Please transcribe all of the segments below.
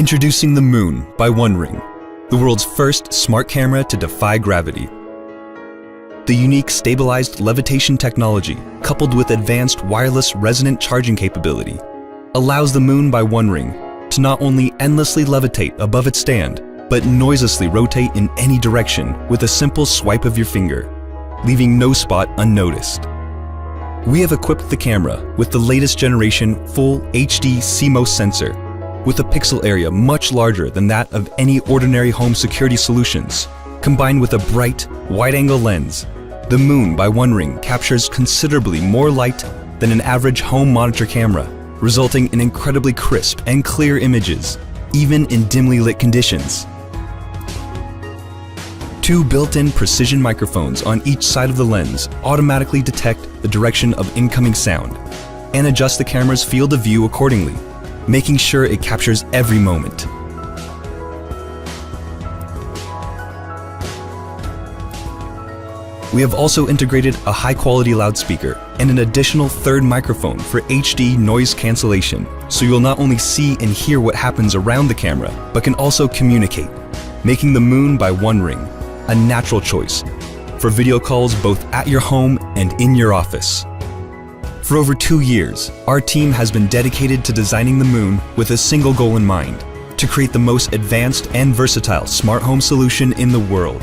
Introducing the Moon by One Ring, the world's first smart camera to defy gravity. The unique stabilized levitation technology, coupled with advanced wireless resonant charging capability, allows the Moon by One Ring to not only endlessly levitate above its stand, but noiselessly rotate in any direction with a simple swipe of your finger, leaving no spot unnoticed. We have equipped the camera with the latest generation full HD CMOS sensor, with a pixel area much larger than that of any ordinary home security solutions. Combined with a bright, wide-angle lens, the Moon by One Ring captures considerably more light than an average home monitor camera, resulting in incredibly crisp and clear images, even in dimly lit conditions. Two built-in precision microphones on each side of the lens automatically detect the direction of incoming sound and adjust the camera's field of view accordingly, making sure it captures every moment. We have also integrated a high-quality loudspeaker and an additional third microphone for HD noise cancellation, so you'll not only see and hear what happens around the camera, but can also communicate, making the Moon by One Ring a natural choice for video calls both at your home and in your office. For over 2 years, our team has been dedicated to designing the Moon with a single goal in mind: to create the most advanced and versatile smart home solution in the world.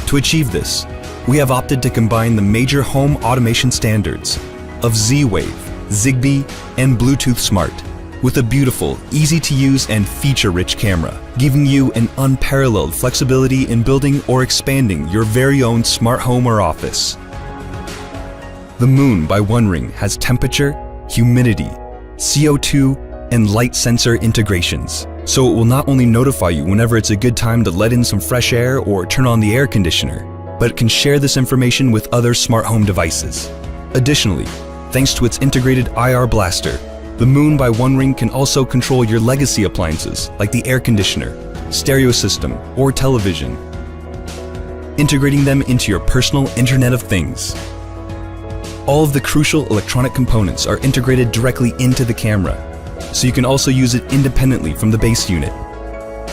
To achieve this, we have opted to combine the major home automation standards of Z-Wave, Zigbee, and Bluetooth Smart with a beautiful, easy-to-use and feature-rich camera, giving you an unparalleled flexibility in building or expanding your very own smart home or office. The Moon by One Ring has temperature, humidity, CO2, and light sensor integrations, so it will not only notify you whenever it's a good time to let in some fresh air or turn on the air conditioner, but it can share this information with other smart home devices. Additionally, thanks to its integrated IR blaster, the Moon by One Ring can also control your legacy appliances like the air conditioner, stereo system, or television, integrating them into your personal Internet of Things. All of the crucial electronic components are integrated directly into the camera, so you can also use it independently from the base unit.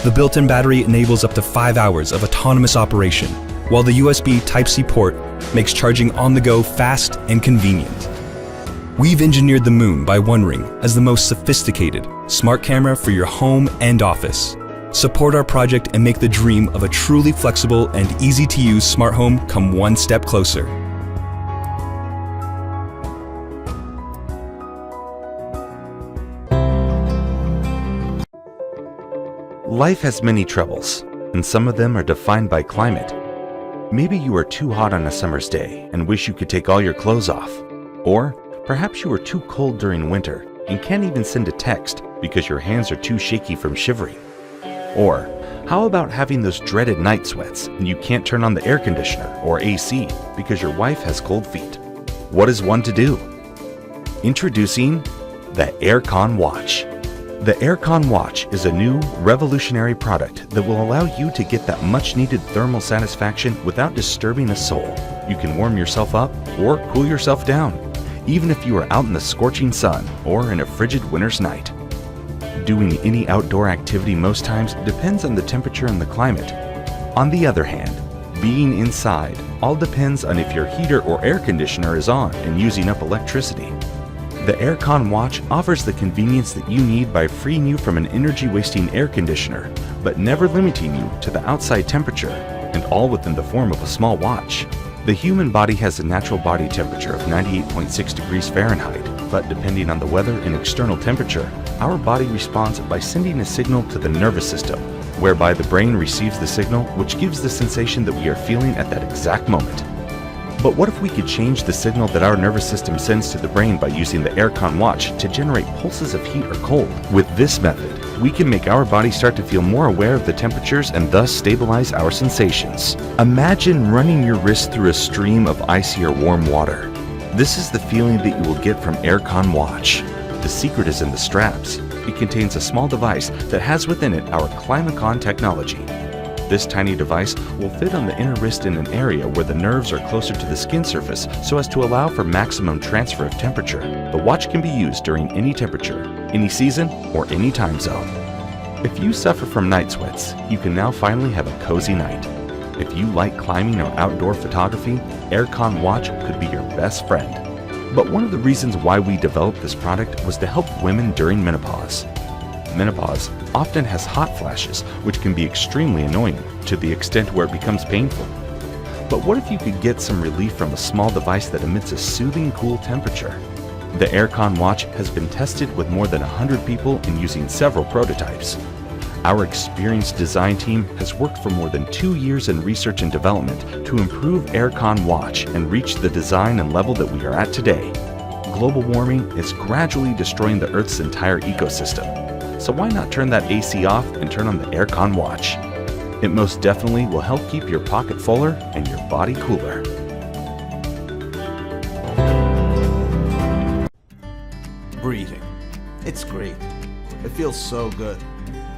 The built-in battery enables up to 5 hours of autonomous operation, while the USB Type-C port makes charging on the go fast and convenient. We've engineered the Moon by One Ring as the most sophisticated smart camera for your home and office. Support our project and make the dream of a truly flexible and easy-to-use smart home come one step closer. Life has many troubles, and some of them are defined by climate. Maybe you are too hot on a summer's day and wish you could take all your clothes off. Or perhaps you are too cold during winter and can't even send a text because your hands are too shaky from shivering. Or how about having those dreaded night sweats and you can't turn on the air conditioner or AC because your wife has cold feet? What is one to do? Introducing the Aircon Watch. The Aircon Watch is a new, revolutionary product that will allow you to get that much-needed thermal satisfaction without disturbing a soul. You can warm yourself up or cool yourself down, even if you are out in the scorching sun or in a frigid winter's night. Doing any outdoor activity most times depends on the temperature and the climate. On the other hand, being inside all depends on if your heater or air conditioner is on and using up electricity. The Aircon Watch offers the convenience that you need by freeing you from an energy-wasting air conditioner, but never limiting you to the outside temperature, and all within the form of a small watch. The human body has a natural body temperature of 98.6 degrees Fahrenheit, but depending on the weather and external temperature, our body responds by sending a signal to the nervous system, whereby the brain receives the signal, which gives the sensation that we are feeling at that exact moment. But what if we could change the signal that our nervous system sends to the brain by using the Aircon Watch to generate pulses of heat or cold? With this method, we can make our body start to feel more aware of the temperatures and thus stabilize our sensations. Imagine running your wrist through a stream of icy or warm water. This is the feeling that you will get from Aircon Watch. The secret is in the straps. It contains a small device that has within it our Climacon technology. This tiny device will fit on the inner wrist in an area where the nerves are closer to the skin surface so as to allow for maximum transfer of temperature. The watch can be used during any temperature, any season, or any time zone. If you suffer from night sweats, you can now finally have a cozy night. If you like climbing or outdoor photography, Aircon Watch could be your best friend. But one of the reasons why we developed this product was to help women during menopause. Menopause often has hot flashes, which can be extremely annoying to the extent where it becomes painful. But what if you could get some relief from a small device that emits a soothing, cool temperature? The Aircon Watch has been tested with more than 100 people and using several prototypes. Our experienced design team has worked for more than 2 years in research and development to improve Aircon Watch and reach the design and level that we are at today. Global warming is gradually destroying the Earth's entire ecosystem. So why not turn that AC off and turn on the Aircon Watch? It most definitely will help keep your pocket fuller and your body cooler. Breathing. It's great. It feels so good.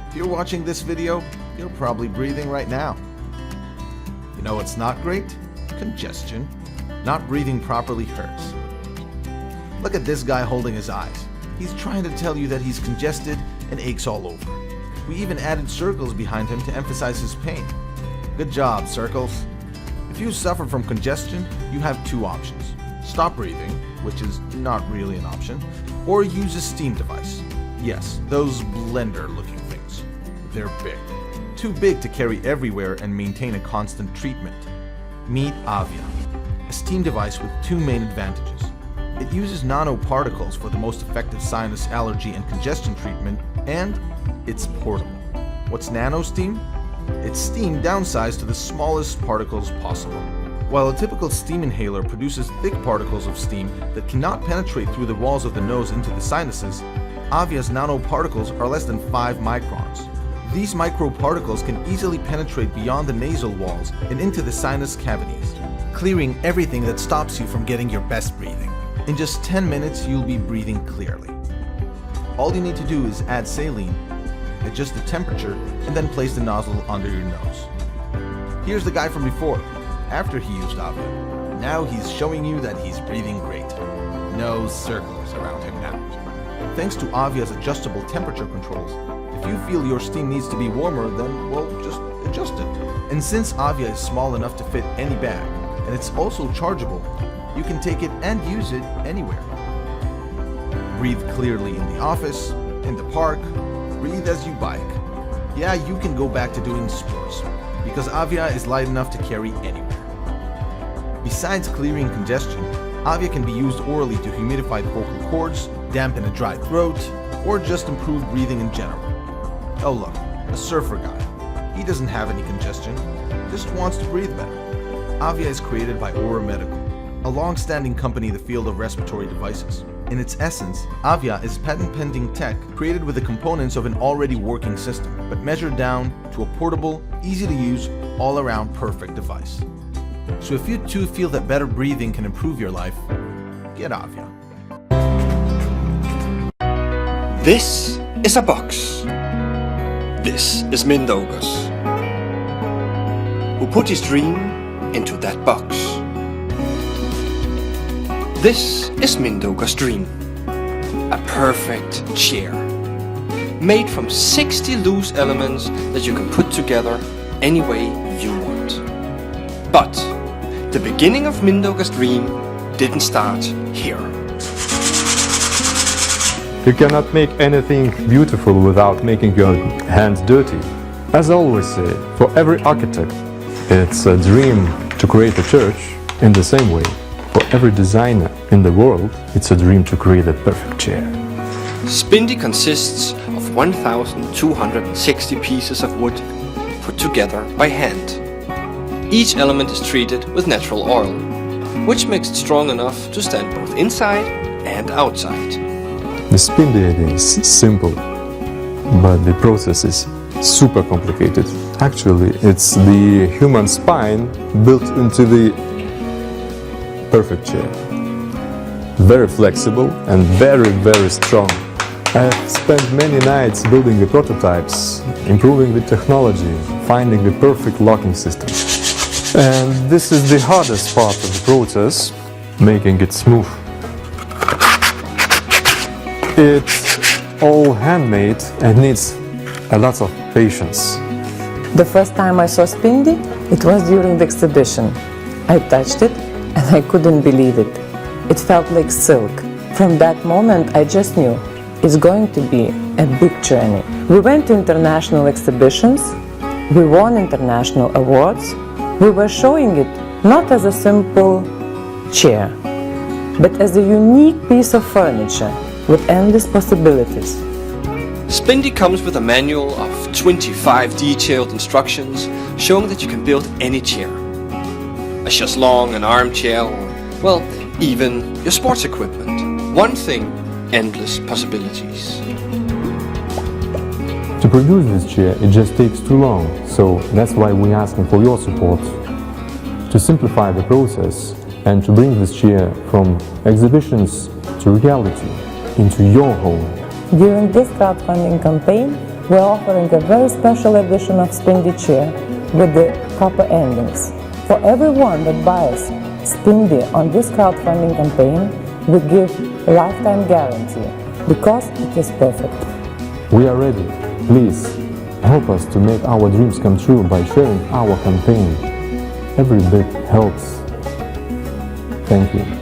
If you're watching this video, you're probably breathing right now. You know what's not great? Congestion. Not breathing properly hurts. Look at this guy holding his eyes. He's trying to tell you that he's congested and aches all over. We even added circles behind him to emphasize his pain. Good job, circles. If you suffer from congestion, you have two options. Stop breathing, which is not really an option, or use a steam device. Yes, those blender-looking things. They're big. Too big to carry everywhere and maintain a constant treatment. Meet Avia, a steam device with two main advantages. It uses nanoparticles for the most effective sinus, allergy, and congestion treatment, and it's portable. What's nano steam? It's steam downsized to the smallest particles possible. While a typical steam inhaler produces thick particles of steam that cannot penetrate through the walls of the nose into the sinuses, Avia's nanoparticles are less than 5 microns. These microparticles can easily penetrate beyond the nasal walls and into the sinus cavities, clearing everything that stops you from getting your best breathing. In just 10 minutes, you'll be breathing clearly. All you need to do is add saline, adjust the temperature, and then place the nozzle under your nose. Here's the guy from before, after he used Avia. Now he's showing you that he's breathing great. No circles around him now. Thanks to Avia's adjustable temperature controls, if you feel your steam needs to be warmer, then, well, just adjust it. And since Avia is small enough to fit any bag, and it's also chargeable, you can take it and use it anywhere. Breathe clearly in the office, in the park, breathe as you bike. Yeah, you can go back to doing sports, because Avia is light enough to carry anywhere. Besides clearing congestion, Avia can be used orally to humidify vocal cords, dampen a dry throat, or just improve breathing in general. Oh look, a surfer guy. He doesn't have any congestion, just wants to breathe better. Avia is created by Aura Medical, a long-standing company in the field of respiratory devices. In its essence, Avia is patent-pending tech created with the components of an already working system, but measured down to a portable, easy-to-use, all-around perfect device. So if you too feel that better breathing can improve your life, get Avia. This is a box. This is Mindaugas, who put his dream into that box. This is Mindaugas' dream, a perfect chair, made from 60 loose elements that you can put together any way you want. But the beginning of Mindaugas' dream didn't start here. You cannot make anything beautiful without making your hands dirty. As I always say, for every architect, it's a dream to create a church. In the same way, for every designer in the world, it's a dream to create a perfect chair. Spindy consists of 1,260 pieces of wood put together by hand. Each element is treated with natural oil, which makes it strong enough to stand both inside and outside. The Spindy idea is simple, but the process is super complicated. Actually, it's the human spine built into the perfect chair. Very flexible and very strong. I've spent many nights building the prototypes, improving the technology, finding the perfect locking system. And this is the hardest part of the process, making it smooth. It's all handmade and needs a lot of patience. The first time I saw Spindy, it was during the exhibition. I touched it and I couldn't believe it. It felt like silk. From that moment, I just knew it's going to be a big journey. We went to international exhibitions, we won international awards, we were showing it not as a simple chair, but as a unique piece of furniture with endless possibilities. Spindy comes with a manual of 25 detailed instructions showing that you can build any chair. A chaise-longue, an armchair, or, well, even your sports equipment. One thing, endless possibilities. To produce this chair, it just takes too long, so that's why we're asking for your support to simplify the process and to bring this chair from exhibitions to reality, into your home. During this crowdfunding campaign, we're offering a very special edition of Spindy chair with the copper endings. For everyone that buys Spindy on this crowdfunding campaign, we give a lifetime guarantee because it is perfect. We are ready. Please help us to make our dreams come true by sharing our campaign. Every bit helps. Thank you.